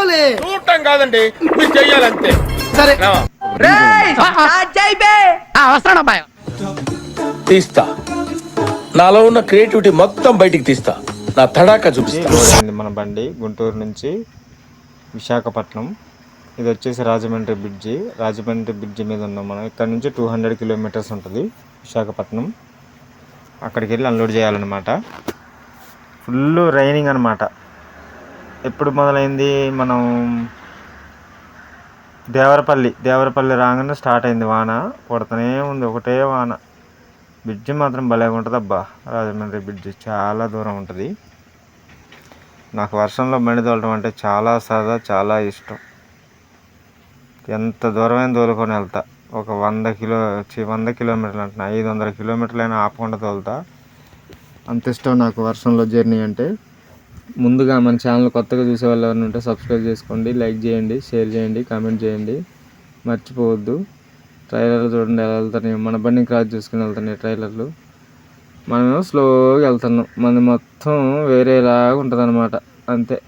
చూడాలి. చూడటం కాదండి, మీరు చెయ్యాలంతే. సరే వస్తాను అబ్బాయి. తీస్తా, నాలో ఉన్న క్రియేటివిటీ మొత్తం బయటికి తీస్తా, నా తడాకా చూపిస్తా. లోడ్ మన బండి గుంటూరు నుంచి విశాఖపట్నం. ఇది వచ్చేసి రాజమండ్రి బ్రిడ్జి. రాజమండ్రి బ్రిడ్జి మీద ఉన్నాం మనం. ఇక్కడ నుంచి 200 కిలోమీటర్స్ ఉంటుంది విశాఖపట్నం. అక్కడికి వెళ్ళి అన్లోడ్ చేయాలన్నమాట. ఫుల్ రైనింగ్ అనమాట. ఎప్పుడు మొదలైంది, మనం దేవరపల్లి రాగానే స్టార్ట్ అయింది వాన. కొడుతూనే ఉంది, ఒకటే వాన. బ్రిడ్జి మాత్రం భలేగా ఉంటుంది అబ్బా. రాజమండ్రి బ్రిడ్జి చాలా దూరం ఉంటుంది. నాకు వర్షంలో బండి తోలడం అంటే చాలా సరదా, చాలా ఇష్టం. ఎంత దూరమైన తోలుకొని వెళ్తా. ఒక 100 కిలోమీటర్లు అంటున్నా, 500 కిలోమీటర్లైనా ఆపకుండా తోలుతా. అంత ఇష్టం నాకు వర్షంలో జర్నీ అంటే. ముందుగా మన ఛానల్ కొత్తగా చూసే వాళ్ళు ఎవరైనా ఉంటే సబ్స్క్రైబ్ చేసుకోండి, లైక్ చేయండి, షేర్ చేయండి, కామెంట్ చేయండి, మర్చిపోవద్దు. ట్రైలర్లు చూడండి ఎలా వెళ్తున్నాయి. మన బండిని క్రాస్ చేసుకుని వెళ్తున్నాయి ట్రైలర్లు. మనమేమో స్లోగా వెళ్తున్నాం. మనది మొత్తం వేరేలాగా ఉంటుంది అనమాట. అంతే,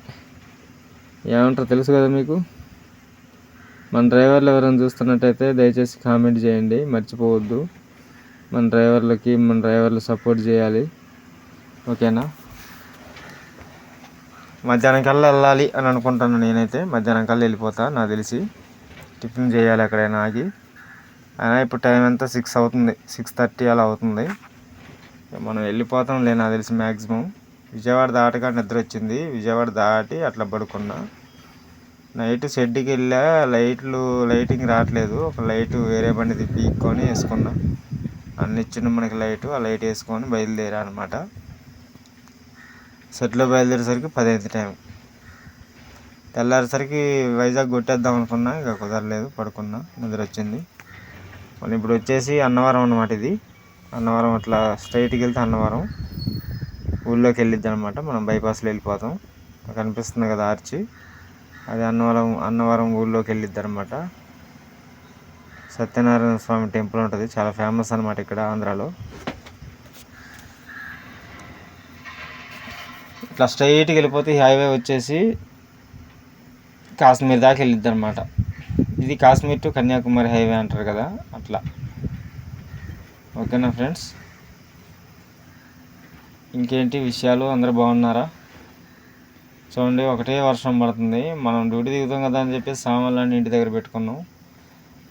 ఏమంటారు తెలుసు కదా మీకు. మన డ్రైవర్లు ఎవరైనా చూస్తున్నట్టయితే దయచేసి కామెంట్ చేయండి, మర్చిపోవద్దు. మన డ్రైవర్లు సపోర్ట్ చేయాలి, ఓకేనా. మధ్యాహ్నం కల్లా వెళ్ళాలి అని అనుకుంటాను నేనైతే. మధ్యాహ్నం కల్లా వెళ్ళిపోతా నాకు తెలిసి. టిఫిన్ చేయాలి ఎక్కడైనా ఆగి. అయినా ఇప్పుడు టైం ఎంత 6 అవుతుంది, 6:30 అలా అవుతుంది. మనం వెళ్ళిపోతాం నాకు తెలిసి మ్యాక్సిమం. విజయవాడ దాటగా నిద్ర వచ్చింది. విజయవాడ దాటి అట్లా పడుకున్నా. నైట్ షెడ్కి వెళ్ళా. లైటింగ్ రావట్లేదు. ఒక లైట్ వేరే బండి తిప్పికొని వేసుకున్నా. అన్ని ఇచ్చిన మనకి లైట్, ఆ లైట్ వేసుకొని బయలుదేరా అనమాట. షెడ్లో బయలుదేరేసరికి 10 అయింది టైం. తెల్లారేసరికి వైజాగ్ కొట్టేద్దాం అనుకున్నా, ఇక కుదరలేదు, పడుకున్నా, నిద్ర వచ్చింది. మళ్ళీ ఇప్పుడు వచ్చేసి అన్నవరం అన్నమాట. ఇది అన్నవరం, అట్లా స్ట్రైట్కి వెళ్తే అన్నవరం ఊళ్ళోకి వెళ్ళిద్ది అనమాట. మనం బైపాస్లో వెళ్ళిపోతాం. కనిపిస్తుంది కదా ఆర్చి, అది అన్నవరం ఊళ్ళోకి వెళ్ళిద్ది అనమాట. సత్యనారాయణ స్వామి టెంపుల్ ఉంటుంది, చాలా ఫేమస్ అనమాట ఇక్కడ ఆంధ్రాలో. ఇట్లా స్ట్రైట్కి వెళ్ళిపోతే ఈ హైవే వచ్చేసి కాశ్మీర్ దాకా వెళ్ళిద్ది అనమాట. ఇది కాశ్మీర్ టు కన్యాకుమారి హైవే అంటారు కదా, అట్లా. ఓకేనా ఫ్రెండ్స్, ఇంకేంటి విషయాలు, అందరూ బాగున్నారా? చూడండి, ఒకటే వర్షం పడుతుంది. మనం డ్యూటీ దిగుతాం కదా అని చెప్పేసి సామాన్లన్నీ ఇంటి దగ్గర పెట్టుకున్నాం.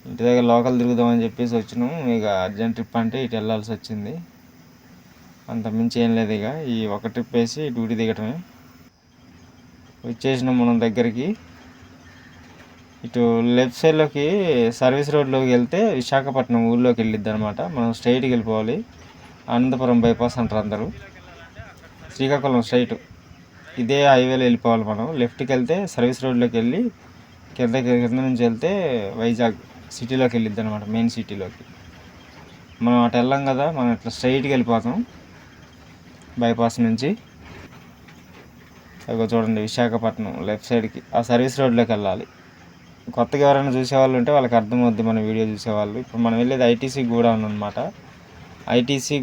ఇంటి దగ్గర లోకల్ తిరుగుదామని చెప్పేసి వచ్చినాం. ఇక అర్జెంట్ ట్రిప్ అంటే ఇటు వెళ్ళాల్సి వచ్చింది. అంత మించి ఏం లేదు. ఇక ఈ ఒక ట్రిప్ వేసి డ్యూటీ దిగటమే. వచ్చేసినాం మనం దగ్గరికి. ఇటు లెఫ్ట్ సైడ్లోకి సర్వీస్ రోడ్లోకి వెళ్తే విశాఖపట్నం ఊళ్ళోకి వెళ్ళిద్ది అనమాట. మనం స్ట్రైట్కి వెళ్ళిపోవాలి. అనంతపురం బైపాస్ అంటారు అందరూ. శ్రీకాకుళం స్ట్రైట్ ఇదే హైవేలో వెళ్ళిపోవాలి మనం. లెఫ్ట్కి వెళ్తే సర్వీస్ రోడ్లోకి వెళ్ళి కింద నుంచి వెళ్తే వైజాగ్ సిటీలోకి వెళ్ళిద్ది అనమాట, మెయిన్ సిటీలోకి. మనం అటు వెళ్ళాం కదా, మనం ఇట్లా స్ట్రైట్కి వెళ్ళిపోతాం బైపాస్ నుంచి. అదిగో చూడండి, విశాఖపట్నం లెఫ్ట్ సైడ్కి ఆ సర్వీస్ రోడ్లోకి వెళ్ళాలి. కొత్తగా ఎవరైనా చూసేవాళ్ళు ఉంటే వాళ్ళకి అర్థమవుద్ది మన వీడియో చూసేవాళ్ళు. ఇప్పుడు మనం వెళ్ళేది ఐటీసీ గోడౌన్ అనమాట. ఐటీసీ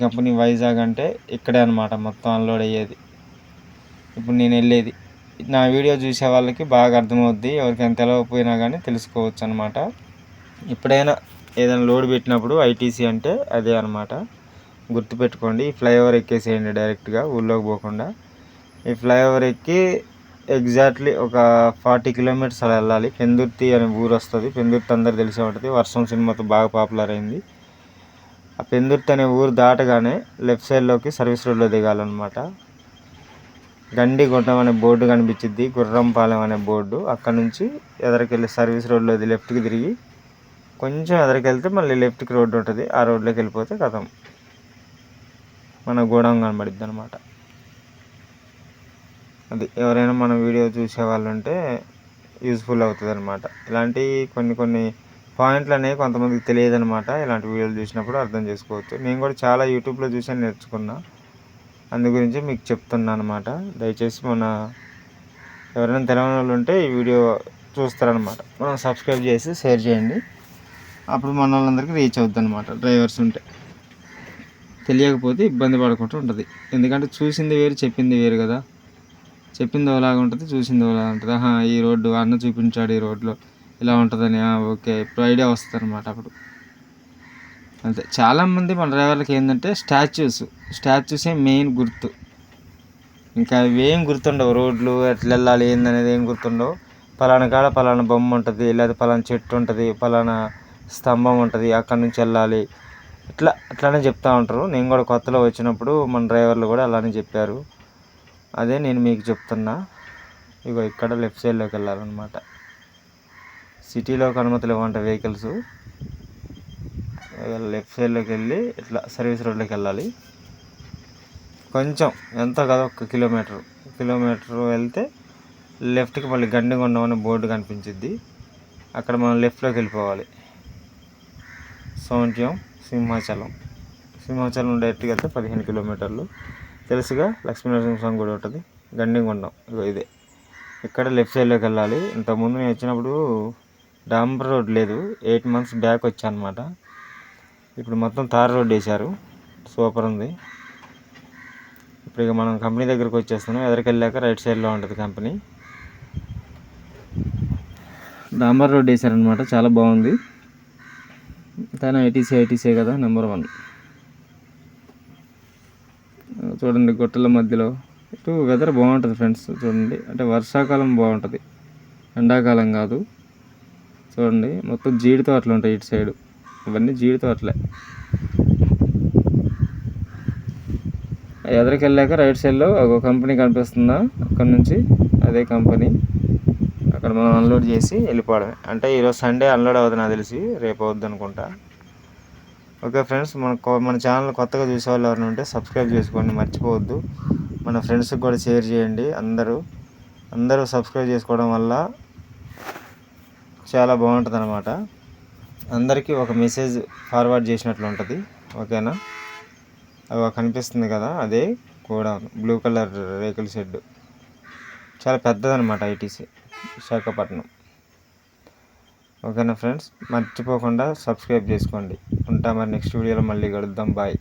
కంపెనీ వైజాగ్ అంటే ఇక్కడే అనమాట మొత్తం అన్లోడ్ అయ్యేది. ఇప్పుడు నేను వెళ్ళేది. నా వీడియో చూసే వాళ్ళకి బాగా అర్థమవుద్ది. ఎవరికైనా తెలియకపోయినా కానీ తెలుసుకోవచ్చు అనమాట. ఎప్పుడైనా ఏదైనా లోడ్ పెట్టినప్పుడు ఐటీసీ అంటే అదే అనమాట, గుర్తుపెట్టుకోండి. ఈ ఫ్లైఓవర్ ఎక్కేసేయండి డైరెక్ట్గా, ఊళ్ళోకి పోకుండా. ఈ ఫ్లైఓవర్ ఎక్కి ఎగ్జాక్ట్లీ ఒక 40 కిలోమీటర్స్ అలా వెళ్ళాలి. పెందుర్తి అనే ఊరు వస్తుంది. పెందుర్తి అందరు తెలిసే ఉంటుంది, వర్షం సినిమాతో బాగా పాపులర్ అయింది. ఆ పెందుర్తి అనే ఊరు దాటగానే లెఫ్ట్ సైడ్లోకి సర్వీస్ రోడ్లో దిగాలన్నమాట. గండిగుంటం అనే బోర్డు కనిపించింది, గుర్రంపాలెం అనే బోర్డు. అక్కడ నుంచి ఎదరికెళ్ళి సర్వీస్ రోడ్లో లెఫ్ట్కి తిరిగి కొంచెం ఎదరికెళ్తే మళ్ళీ లెఫ్ట్కి రోడ్డు ఉంటుంది. ఆ రోడ్లోకి వెళ్ళిపోతే కథం మన గోడౌన్ కనబడిద్ది అనమాట. అది ఎవరైనా మన వీడియో చూసే వాళ్ళు ఉంటే యూజ్ఫుల్ అవుతుంది అనమాట. ఇలాంటి కొన్ని పాయింట్లు అనేవి కొంతమందికి తెలియదు అనమాట. ఇలాంటి వీడియోలు చూసినప్పుడు అర్థం చేసుకోవచ్చు. నేను కూడా చాలా యూట్యూబ్లో చూసి నేర్చుకున్నా, అందు గురించి మీకు చెప్తున్నా అనమాట. దయచేసి ఎవరైనా తెలియని వాళ్ళు ఉంటే ఈ వీడియో చూస్తారనమాట, మనం సబ్స్క్రైబ్ చేసి షేర్ చేయండి. అప్పుడు మన వాళ్ళందరికీ రీచ్ అవుద్ది అనమాట. డ్రైవర్స్ ఉంటే తెలియకపోతే ఇబ్బంది పడకుండా ఉంటుంది. ఎందుకంటే చూసింది వేరు, చెప్పింది వేరు కదా. చెప్పింది ఒకలాగా ఉంటుంది, చూసింది ఒకలాగా ఉంటుంది. ఈ రోడ్డు అన్న చూపించాడు, ఈ రోడ్లో ఇలా ఉంటుందని. ఓకే, ఇప్పుడు ఐడియా వస్తుంది అనమాట. అప్పుడు అంతే. చాలామంది మన డ్రైవర్లకి ఏంటంటే స్టాచ్యూసే మెయిన్ గుర్తు. ఇంకా అవేం గుర్తుండవు, రోడ్లు ఎట్లా వెళ్ళాలి ఏందనేది ఏం గుర్తుండవు. పలానా కాడ పలానా బొమ్మ ఉంటుంది, లేదా పలానా చెట్టు ఉంటుంది, పలానా స్తంభం ఉంటుంది, అక్కడి నుంచి వెళ్ళాలి, అట్లానే చెప్తూ ఉంటారు. నేను కూడా కొత్తలో వచ్చినప్పుడు మన డ్రైవర్లు కూడా అలానే చెప్పారు. అదే నేను మీకు చెప్తున్నా. ఇగో ఇక్కడ లెఫ్ట్ సైడ్లోకి వెళ్ళాలన్నమాట. సిటీలోకి అనుమతులు ఇవ్వంట వెహికల్స్. లెఫ్ట్ సైడ్లోకి వెళ్ళి ఇట్లా సర్వీస్ రోడ్లోకి వెళ్ళాలి. కొంచెం ఎంత కదా, 1 కిలోమీటర్ వెళ్తే లెఫ్ట్కి మళ్ళీ గండిగొండం అనే బోర్డు కనిపించిద్ది. అక్కడ మనం లెఫ్ట్లోకి వెళ్ళిపోవాలి. సౌంట్యం సింహాచలం డైరెక్ట్గా వెళ్తే 15 కిలోమీటర్లు. తెలుసుగా, లక్ష్మీనరసింహస్వామి గుడి ఉంటుంది, గండిగొండం. ఇగో ఇదే. ఇక్కడ లెఫ్ట్ సైడ్లోకి వెళ్ళాలి. ఇంతకుముందు నేను వచ్చినప్పుడు డాంబర్ రోడ్ లేదు, 8 months బ్యాక్ వచ్చా అనమాట. ఇప్పుడు మొత్తం తార్ రోడ్ వేశారు, సూపర్ ఉంది. ఇప్పుడు ఇక మనం కంపెనీ దగ్గరకు వచ్చేస్తున్నాం. ఎదురుకి వెళ్ళాక రైట్ సైడ్లో ఉంటుంది కంపెనీ. డాంబర్ రోడ్ వేశారనమాట, చాలా బాగుంది. తన ఐటీసీ కదా, నెంబర్ 1. చూడండి గుట్టల మధ్యలో. ఇటు వెదర్ బాగుంటుంది ఫ్రెండ్స్, చూడండి. అంటే వర్షాకాలం బాగుంటుంది, ఎండాకాలం కాదు. చూడండి మొత్తం జీడి తోటలు ఉంటాయి ఇటు సైడు, ఇవన్నీ జీడి తోటలే. ఎదురుకి వెళ్ళాక రైట్ సైడ్లో ఒక కంపెనీ కనిపిస్తుందా, అక్కడ నుంచి అదే కంపెనీ. అక్కడ మనం అన్లోడ్ చేసి వెళ్ళిపోవడమే. అంటే ఈరోజు సండే అన్లోడ్ అవుతుంది నాకు తెలిసి, రేపు అవుద్ది అనుకుంటా. ఓకే ఫ్రెండ్స్, మన ఛానల్ కొత్తగా చూసేవాళ్ళు ఎవరైనా ఉంటే సబ్స్క్రైబ్ చేసుకోండి, మర్చిపోవద్దు. మన ఫ్రెండ్స్కి కూడా షేర్ చేయండి. అందరూ సబ్స్క్రైబ్ చేసుకోవడం వల్ల చాలా బాగుంటుంది అన్నమాట. అందరికీ ఒక మెసేజ్ ఫార్వర్డ్ చేసినట్లు ఉంటుంది. ఓకేనా? అవి కనిపిస్తుంది కదా, అదే కూడా బ్లూ కలర్ రేకుల షెడ్. చాలా పెద్దదన్నమాట ఐటీసీ విశాఖపట్నం. ఓకేనా ఫ్రెండ్స్, మర్చిపోకుండా సబ్స్క్రైబ్ చేసుకోండి. ఉంటా మరి, నెక్స్ట్ వీడియోలో మళ్ళీ కలుద్దాం. బాయ్.